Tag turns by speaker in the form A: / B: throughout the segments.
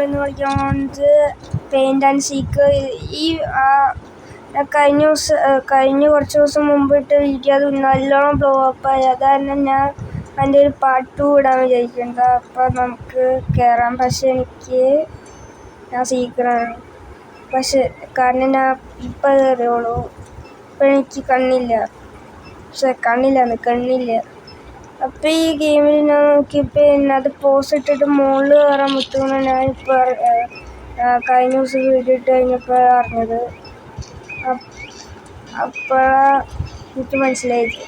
A: നമ്മളിന്ന് കളിക്കാൻ പോകുന്നത് പെയിൻറ് ആൻഡ് സീക്ക്. ഈ കഴിഞ്ഞ കുറച്ച് ദിവസം മുമ്പ് ഇട്ട വീഡിയോ അത് നല്ലോണം ബ്ലോ അപ്പായി. അത് കാരണം ഞാൻ അതിൻ്റെ ഒരു പാർട്ട് 2 ഇടാൻ വിചാരിക്കുന്നത്. അപ്പം നമുക്ക് കയറാം. പക്ഷെ ഞാൻ സീക്കറാണ്. പക്ഷെ കാരണം ഞാൻ ഇപ്പം കയറിയോളൂ. ഇപ്പം എനിക്ക് കണ്ണില്ല. അപ്പം ഈ ഗെയിമിൽ ഞാൻ നോക്കിയപ്പോൾ അത് പോസ് ഇട്ടിട്ട് മുകളിൽ കയറാൻ പറ്റുമെന്ന് ഞാനിപ്പോൾ കഴിഞ്ഞ ദിവസം വീഡിയോ ഇട്ട് കഴിഞ്ഞപ്പോൾ അറിഞ്ഞത്. അപ്പോഴാണ് എനിക്ക് മനസ്സിലായത്.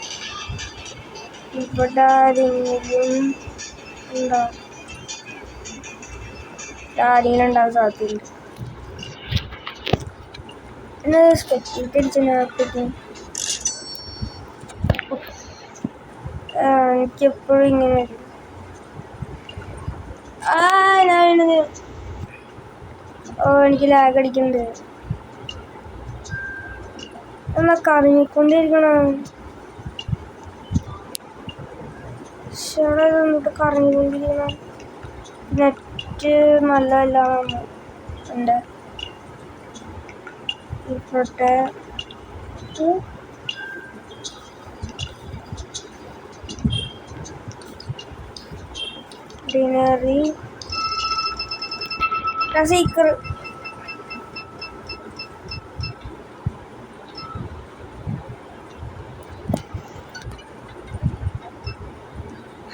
A: ഇവിടെ ആരെങ്കിലും ഉണ്ടാവാൻ സാധ്യതയുണ്ട്. എന്നെ സ്പെക്ടേറ്റ് അടിച്ചു. എനിക്കെപ്പോഴും ഇങ്ങനെ എനിക്ക് ലാഗ് അടിക്കുന്നുണ്ട്. എന്നാ കറങ്ങിക്കൊണ്ടിരിക്കണം. കറങ്ങിക്കൊണ്ടിരിക്കണം. നെറ്റ് നല്ലതല്ല ഉണ്ട്. ഇപ്പോഴത്തെ ഡിനറി സീക്കർ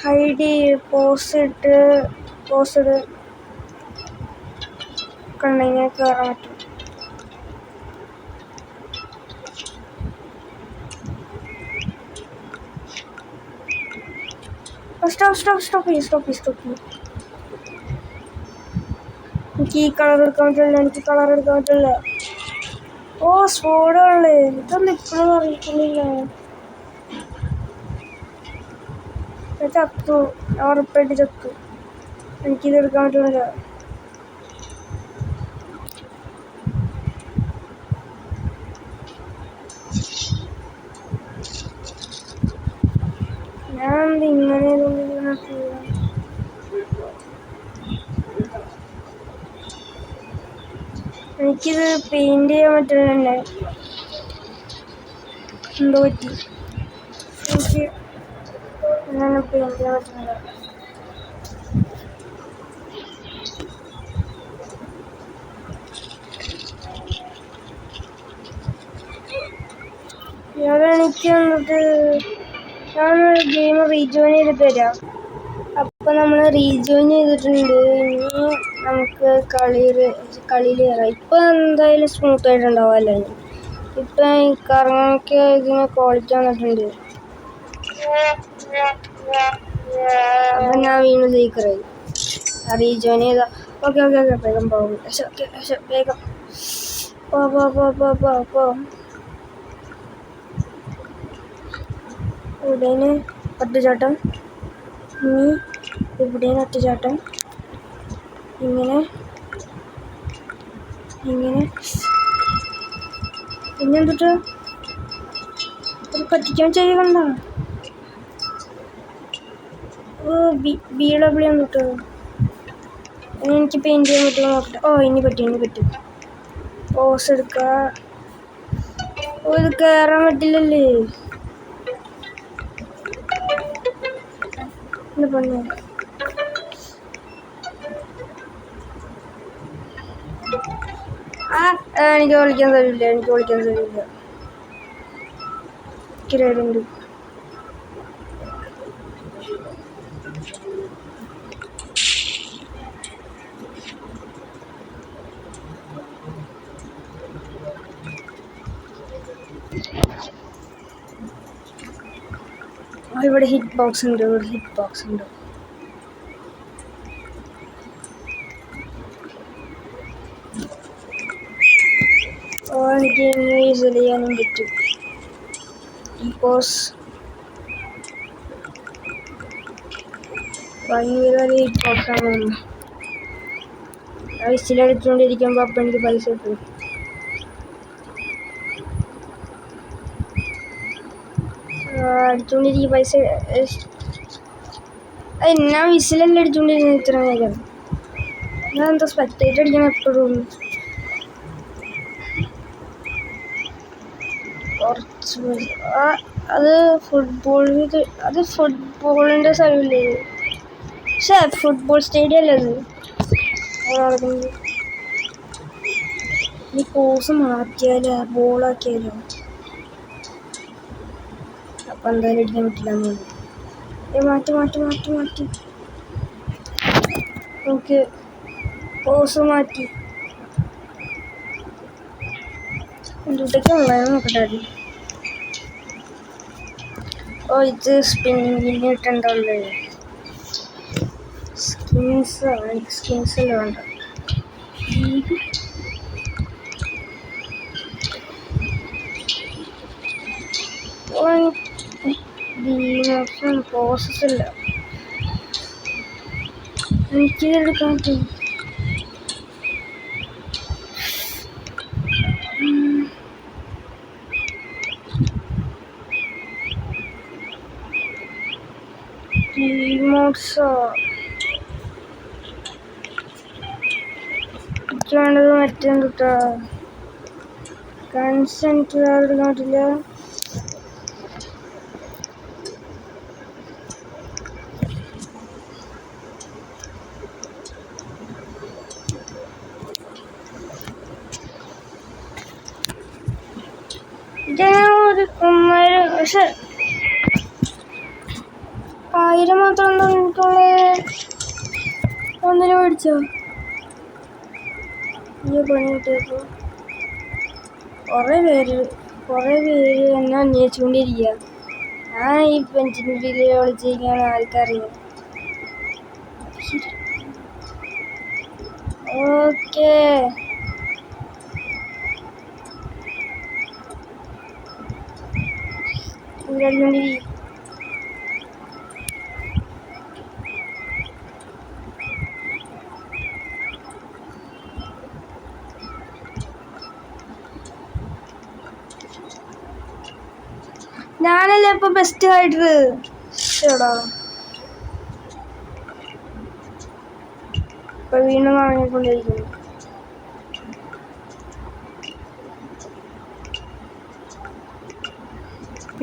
A: ഹൈഡ് പോസ്റ്റ് കണ്ടെങ്കിൽ കയറാൻ പറ്റും. സ്റ്റോപ്പ് ചെയ്യും. എനിക്ക് ഈ കളർ എടുക്കാൻ പറ്റില്ല. സ്പോഡുള്ളേ ഇതൊന്നും ഇപ്പോഴും അറിയിക്കുന്നില്ല. ചത്തു. ഉറപ്പായിട്ട് ചത്തു. എനിക്കിത് എടുക്കാൻ പറ്റുന്നില്ല. ഞാൻ ഇങ്ങനെ എനിക്കിത് പെയിന്റ് ചെയ്യാൻ പറ്റുന്നുണ്ട്. എന്തോ പറ്റി. എനിക്ക് അങ്ങനെ പെയിന്റ് ചെയ്യാൻ പറ്റുന്നില്ല. എനിക്ക് വന്നിട്ട് ഞാൻ ഗെയിം റീജോയിൻ ചെയ്തിട്ട് വരാം. അപ്പം നമ്മൾ റീജോയിൻ ചെയ്തിട്ടുണ്ട്. ഇനി നമുക്ക് കളിയിൽ കയറാം. ഇപ്പം എന്തായാലും സ്മൂത്ത് ആയിട്ടുണ്ടാവുമല്ലോ. ഇപ്പം കറങ്ങൊക്കെ ഇതിന് ക്വാളിറ്റി വന്നിട്ടുണ്ട്. അപ്പം ഞാൻ വീണ്ടും സീക്കറായി. റീജോയിൻ ചെയ്താൽ ഓക്കെ വേഗം പോകും. വേഗം പോ. ഇവിടേന് ഒറ്റച്ചാട്ടം. ഇനി ഇവിടേന് ഒറ്റച്ചാട്ടം. ഇങ്ങനെ പിന്നെ എന്തിട്ട് ഒരു പറ്റിക്കാൻ ചെയ്യണ്ട. ബിളബിളി എന്നിട്ട് എനിക്ക് പെയിൻറ് ചെയ്യാൻ പറ്റുമോ നോക്കട്ടെ. ഇനി പറ്റും. പോസ് എടുക്കുക. ഇത് കയറാൻ പറ്റില്ലല്ലേ. പണി എനിക്ക് കളിക്കാൻ കഴിയില്ല. കിരടുണ്ട്. ഇവിടെ ഹിറ്റ് ബോക്സ് ഉണ്ട്. എനിക്ക് യൂസ് ചെയ്യാനും പറ്റും. ഭയങ്കര ഹിറ്റ് ബോക്സാണ്. വിസിലടിച്ചുകൊണ്ടിരിക്കുമ്പോൾ അപ്പം എനിക്ക് പൈസ കിട്ടും. അടിച്ചുകൊണ്ടിരിക്കും പൈസ. ഞാൻ വിസിലെല്ലാം അടിച്ചുകൊണ്ടിരുന്നു ഇത്ര നേരം. ഞാൻ എന്താ സ്പെക്ടേറ്റ് അടിക്കണം എപ്പോഴും. കുറച്ച് അത് ഫുട്ബോളിൻ്റെ സ്ഥലമില്ലേ? പക്ഷേ ഫുട്ബോൾ സ്റ്റേഡിയം അല്ലേ അത്? ഈ കോഴ്സ് മാറ്റിയാലോ ബോളാക്കിയാലോ? അപ്പം എന്തായാലും അടിക്കാൻ പറ്റില്ല. മാറ്റി ഓക്കെ, കോഴ്സ് മാറ്റി. എന്തൊക്കെ ഉള്ളത് നോക്കട്ടെ. ഓ, ഇത് സ്പിന്നിങ്ങിന് കിട്ടണ്ടല്ലേ? സ്കിൻസ് വേണ്ട. പ്രോസസ് ഇല്ല, എനിക്കിതെടുക്കാൻ പറ്റും. എനിക്ക് വേണ്ടത് മറ്റെന്താ കൺസെൻറ്റ് വേറെ എടുക്കാൻ പറ്റില്ല. പക്ഷെ 1000 മാത്രം ഉണ്ടോ എനിക്കുള്ളത്? ഒന്നിന് മേടിച്ചോ? ഈ പണി കിട്ടിയപ്പോ കുറേ പേര് എന്നെ അന്വേഷിച്ചുകൊണ്ടിരിക്കുക. ഞാൻ ഈ പെൻസിൻ്റെ ഉള്ളിൽ വിളിച്ചിരിക്കുകയാണ്, ആർക്കറിയാം. ഓക്കേ, ഞാനല്ലേ ഇപ്പൊ ബെസ്റ്റ് ഹൈഡർ. ഇപ്പൊ വീണ്ടും വാങ്ങിക്കൊണ്ടിരിക്കുന്നു.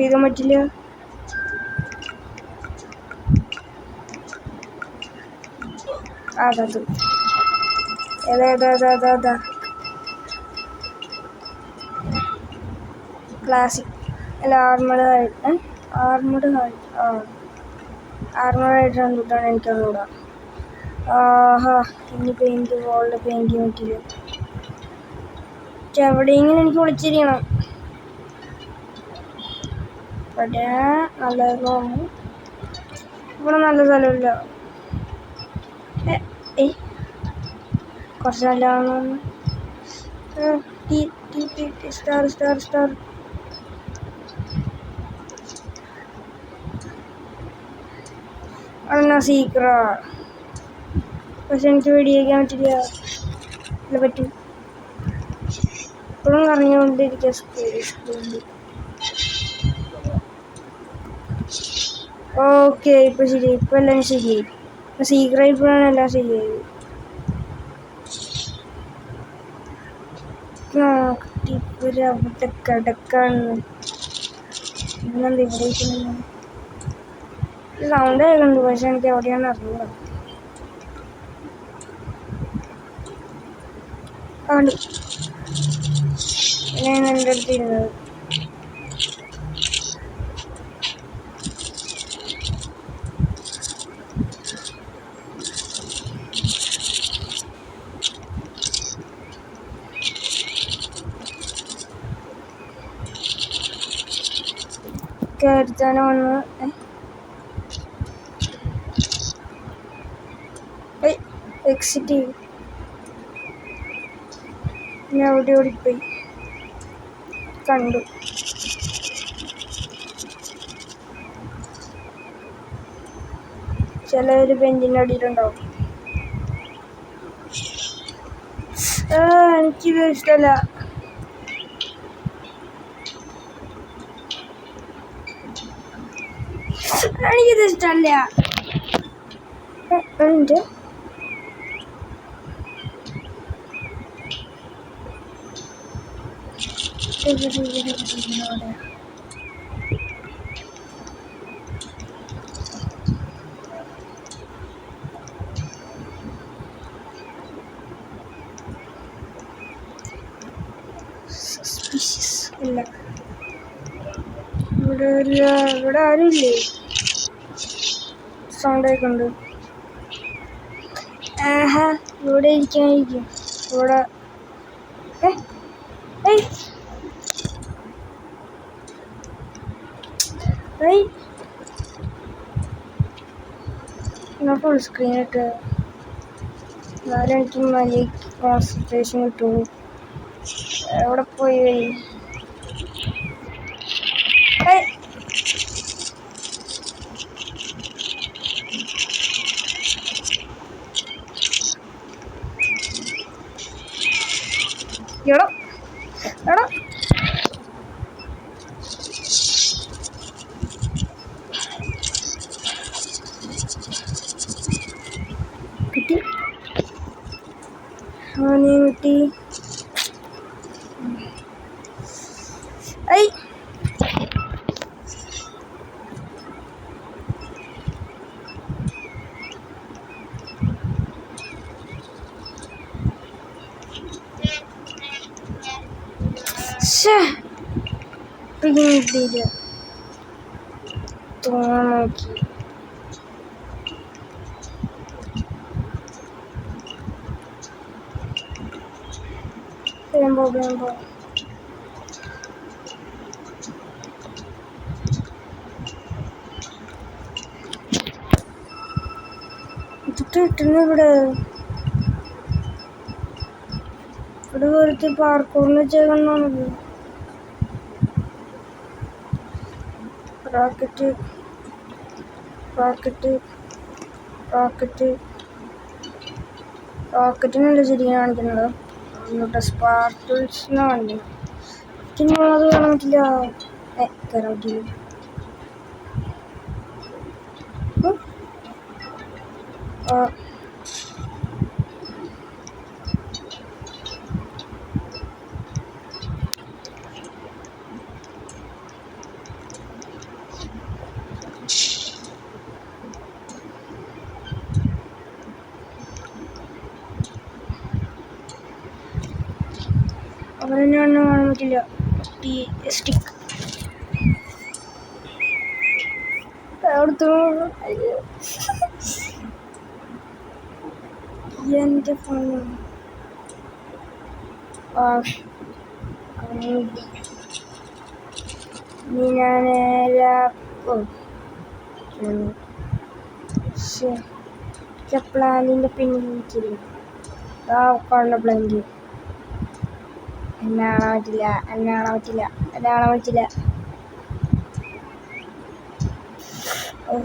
A: ഇതാൻ പറ്റില്ല. അതത് ഏതാ ക്ലാസിക് അല്ല, ആർമഡ് ഹൈഡ്രാൻ തൊട്ടാണ് എനിക്കറിഞ്ഞൂടാ. ആഹാ, ഇനി പെയിൻറ്റ് വോളിൽ പെയിൻറ്റ് ചെയ്യാൻ പറ്റില്ല. എവിടെയെങ്കിലും എനിക്ക് വിളിച്ചിരിക്കണം. ഇവിടെ നല്ലതാണ്, ഇവിടെ നല്ല സ്ഥലമില്ല. കുറച്ച് നല്ലതാണ്. സ്റ്റാർ അതെന്നാ സീക്രാ? പക്ഷെ എനിക്ക് വെടിയേക്കാൻ പറ്റില്ല. അല്ല പറ്റും, ഇപ്പോഴും കറങ്ങിക്കൊണ്ടിരിക്കുക സ്ക്രീനിൽ. ഓക്കെ, ഇപ്പം ശരിയായി. ഇപ്പം എല്ലാം ശരിയായി. ഇപ്പം സീക്ര ഇപ്പോഴാണ് എല്ലാം ശരിയായി. ഇവിടെ അവിടെ കിടക്കാണ്. ഇന്നെന്താ ഇവിടെ സൗണ്ട് കേൾക്കുന്നുണ്ട്, പക്ഷെ എനിക്ക് എവിടെയാണ് അറിഞ്ഞൂടാ. ആണ് ഞാൻ എൻ്റെ അടുത്ത് ഇരുന്നത്. കയറ്റാനും വന്ന് എക്സിറ്റ് ചെയ്യും. ഞാൻ അവിടെ ഓടിപ്പോയി കണ്ടു. ചിലവര് ബെഞ്ചിൻ്റെ അടിയിലുണ്ടാവും. എനിക്കിത് ഇഷ്ടമല്ല. എനിക്കിത് ഇഷ്ടമല്ല. സസ്പീഷ്യസ് ഇല്ല. ഇവിടെ ആരുമില്ലേ? സൗണ്ട് കേൾക്കുന്നുണ്ട്. ആഹാ, ഇവിടെ ഇരിക്കാനിരിക്കും. ഇവിടെ ഞാൻ ഫുൾ സ്ക്രീൻ ഇട്ട് എന്നാലും എനിക്ക് വലിയ കോൺസെൻട്രേഷൻ കിട്ടുള്ളൂ. എവിടെ പോയി? എടോ എടോ കിട്ടി, അവനെ കിട്ടി. ഐ കിട്ടിയില്ല. തോന്നാൻ നോക്കി. വേമ്പോ ഇതൊക്കെ കിട്ടുന്നു. ഇവിടെ വെറുതെ പാർക്കൂറിന് വെച്ചേക്കണത്. റോക്കറ്റിനല്ല ശരിക്കും കാണിക്കുന്നത്. സ്പാർക്കിൾസിന് വേണ്ടി പിന്നെ അത് കാണാൻ പറ്റില്ല. കയറാൻ പറ്റില്ല. അവരെന്നെ കാണാൻ പറ്റില്ല. സ്റ്റിക്ക് എൻ്റെ ഫോൺ പ്ലാനിൻ്റെ പിന്നിൽ കാണുന്ന പ്ലാന്റ് എന്നെ കാണാൻ പറ്റില്ല.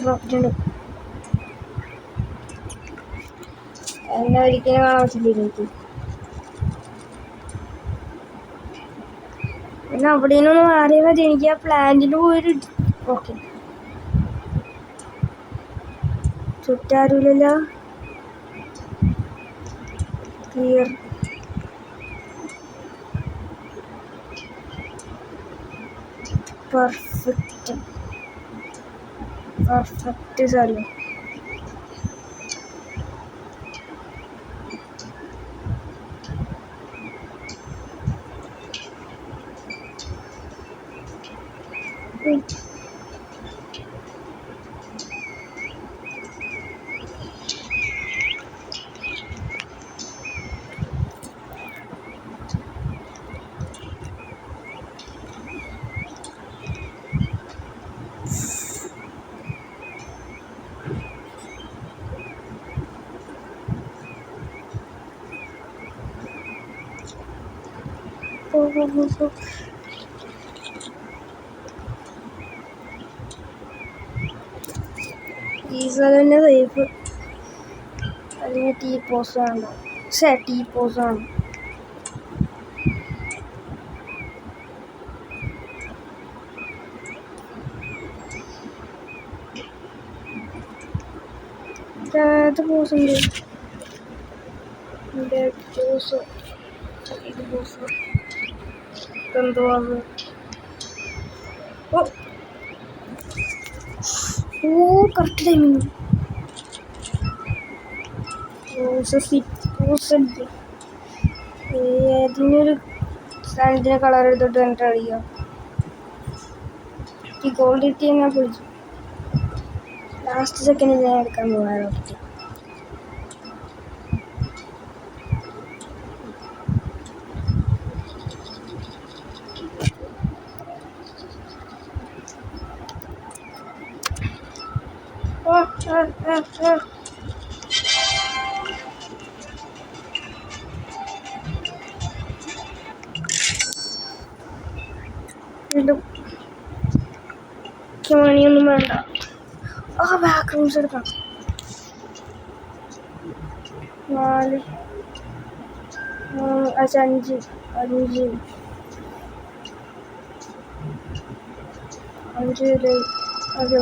A: റോക്കറ്റുണ്ട്. എന്നെ ഒരിക്കലും കാണാൻ പറ്റില്ല എനിക്ക്. പിന്നെ അവിടെ നിന്നൊന്ന് മാറിയാൽ മതി. എനിക്ക് ആ പ്ലാന്റിന് പോയൊരു ഓക്കെ ചുറ്റാറില്ലല്ലോ. ക്ലിയർ. പെർഫെക്റ്റ് സാരി. ഈ സ്ഥലം തന്നെ സേഫ്. അല്ലെങ്കിൽ ടീ പോസാണ്. ഇത് പോസുണ്ട്. ഇത് പോസ് എന്തോ അത്. ഓ കറക്റ്റ് ടൈമിങ്. ഏതിനൊരു സാധനത്തിന് കളർ എടുത്തിട്ട് എന്നിട്ട് അടിക്കാം. ഈ ഗോൾഡ് കിട്ടി ഞാൻ പൊളിച്ചു. ലാസ്റ്റ് സെക്കൻഡിൽ ഞാൻ എടുക്കാൻ പോകാറോ. വീണ്ടും മണിയൊന്നും വേണ്ട. ബാക്ക് റൂംസ് എടുക്കാം. 4 5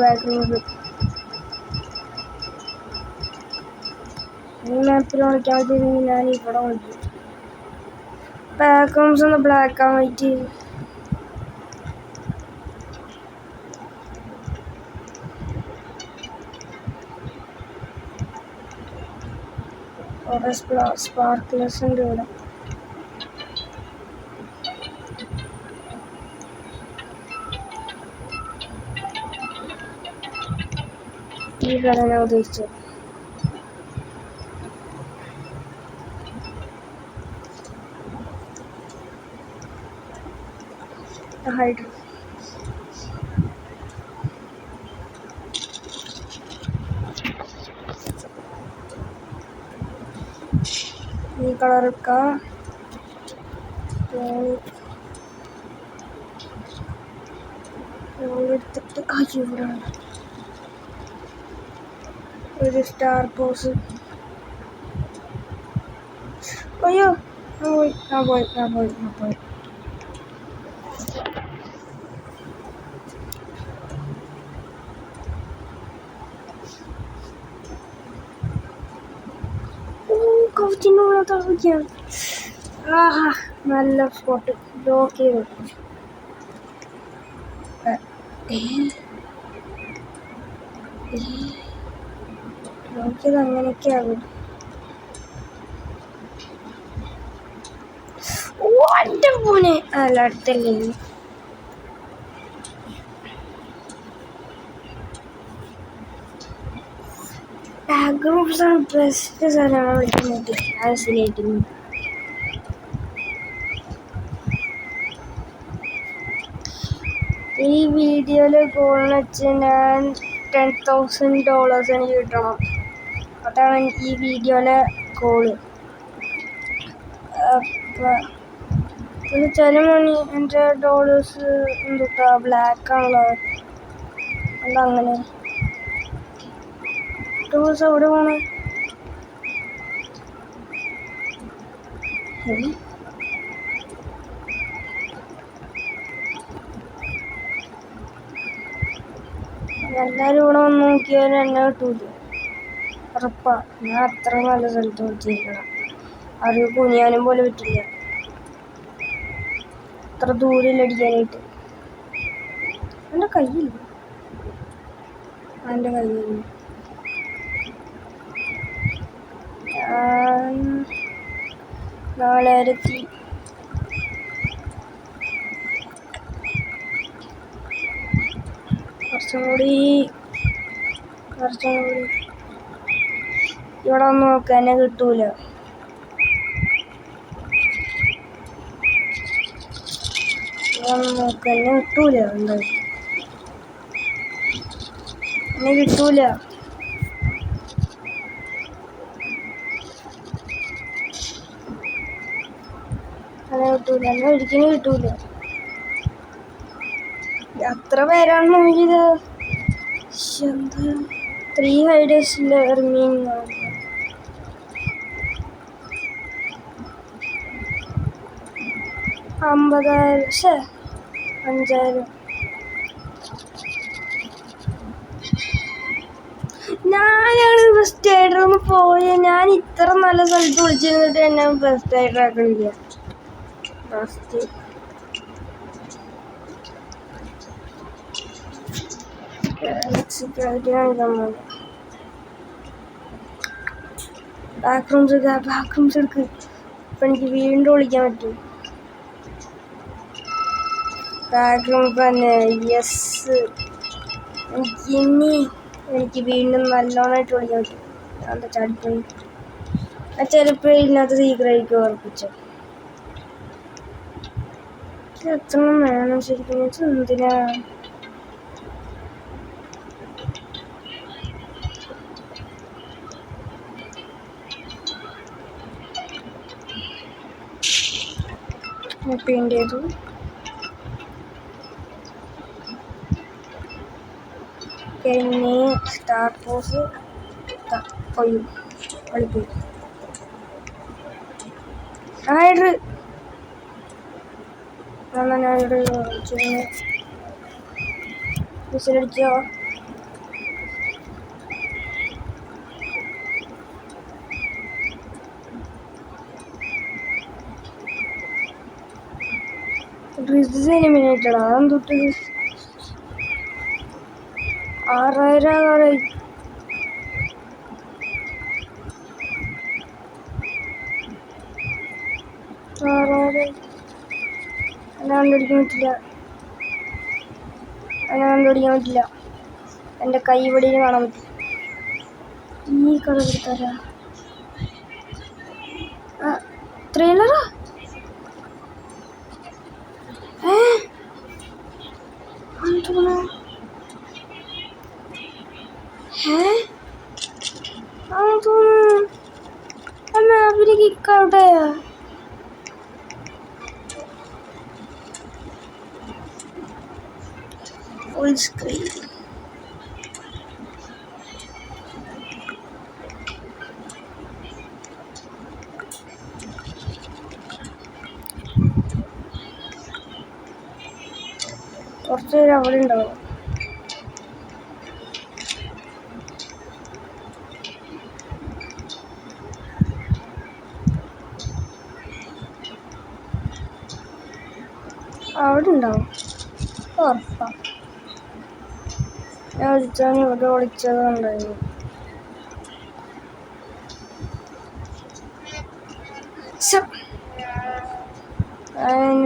A: ബാക്ക് റൂംസ്. ഈ മാപ്പിൽ കളിക്കാൻ പറ്റിയിരുന്നെങ്കിൽ ഞാൻ ഇവിടെ കളിക്കും. ബാക്ക് റൂംസ് ഒന്ന് ബ്ലാക്ക് ആൻഡ് വൈറ്റ്. സ്പാർക്ക്ലെസ് ഉണ്ട് ഇവിടെ. ഈ ഘടന ഉദ്ദേശിച്ചത് ഹൈഡ്രോ. ഈ കളർ എടുക്കാം. എടുത്തിട്ട് ഇവിടെ ഒരു സ്റ്റാർ പോസ്. അയ്യോ ഞാൻ പോയി. നല്ല സ്പോട്ട്. ലോക്ക് ചെയ്ത് അങ്ങനെയൊക്കെ ആകും. എൻ്റെ മോനെ അല്ല അടുത്തല്ലേ. ബാക്ക് റൂംസാണ് ബെസ്റ്റ് സാധനമാണ് വിളിക്കുന്നത്. ആസിലേറ്റിങ്. ഈ വീഡിയോയിൽ ഗോൾന്ന് വെച്ച് ഞാൻ $10,000 എനിക്ക് കിട്ടണം. അതാണ് ഈ വീഡിയോയിലെ ഗോള്. അപ്പം ചില മണി എൻ്റെ ഡോളേഴ്സ് എന്തുട്ടാ ബ്ലാക്കാണല്ലോ. അതങ്ങനെ ടൂൾസ് എവിടെ പോണേ? എല്ലാവരും ഇവിടെ വന്ന് നോക്കിയാലും എന്നെ കിട്ടൂല. ഉറപ്പാ. ഞാൻ അത്ര നല്ല സ്ഥലത്ത് വെച്ചിരിക്കണം. അവർക്ക് കുനിയാനും പോലെ പറ്റില്ല. അത്ര ദൂരം അടിക്കാനായിട്ട്. എൻ്റെ കയ്യില്ല. എൻ്റെ കയ്യിൽ 4000. കുറച്ചും കൂടി ഇവിടെ ഒന്ന് നോക്കാൻ എന്നെ കിട്ടൂല. എന്താ എന്നെ കിട്ടൂല. എന്നെ ഒരിക്കലും കിട്ടൂല. അത്ര പേരാണ് നോക്കിയത്. എന്താ 3 ഹൈഡേഴ്സിൻ്റെ റിമീനിങ് 50,000 5,000. ഞാനാണ് ബെസ്റ്റ് റൈഡറൊന്ന് പോയ. ഞാൻ ഇത്ര നല്ല സ്ഥലത്ത് വിളിച്ചിരുന്നിട്ട് എന്നെ ബെസ്റ്റ് റൈഡർ ആക്കണില്ല. ബാക്ക്റൂംസ് എടുക്ക്. ഇപ്പം എനിക്ക് വീണ്ടും വിളിക്കാൻ പറ്റും. ബാക്ക്റൂം തന്നെ. യെസ്, എനിക്ക് വീണ്ടും നല്ലോണമായിട്ട് വിളിക്കാൻ പറ്റും. എന്താ ചാടിപ്പോയി. ചിലപ്പോൾ ഇല്ലാത്ത സീക്രട്ടായിരിക്കും ഉറപ്പിച്ചു. എത്ര വേണം ശരിക്കും? എന്തിനാ പെയിന്റ് ചെയ്തു? പിന്നെ സ്റ്റാർ പോസ് പോയി കളിപ്പോയി. വിസിലടിച്ചോ? എലിമിനേറ്റഡാ? എന്തൊട്ട് 6000 കണ്ടുപിടിക്കാൻ പറ്റില്ല. എൻ്റെ കൈ ഇവിടെ കാണാൻ പറ്റും. ഈ കളർ എടുത്താരാ? ട്രെയിലറാ? അവര് കിക്കൗട്ടേ. Full screen. കുറച്ച് പേര് അവിടെ ഉണ്ടാവും. അവിടെ ഉണ്ടാവും ഉറപ്പാ. ഞാൻ വിളിച്ചാൽ ഇവിടെ വിളിച്ചതുണ്ടായിരുന്നു.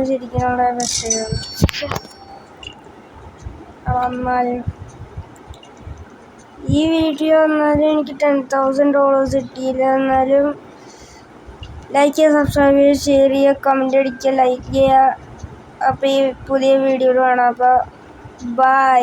A: ശരിക്കും അവിടെ മെസ്സേജാണ്. എന്നാലും ഈ വീഡിയോ എന്നാലും എനിക്ക് $10,000 കിട്ടിയില്ല. എന്നാലും ലൈക്ക് ചെയ്യുക, സബ്സ്ക്രൈബ് ചെയ്യുക, ഷെയർ ചെയ്യുക, കമൻ്റ് അടിക്കുക, ലൈക്ക് ചെയ്യുക. അപ്പോൾ ഈ പുതിയ വീഡിയോയിൽ കാണാം. അപ്പോൾ ബൈ.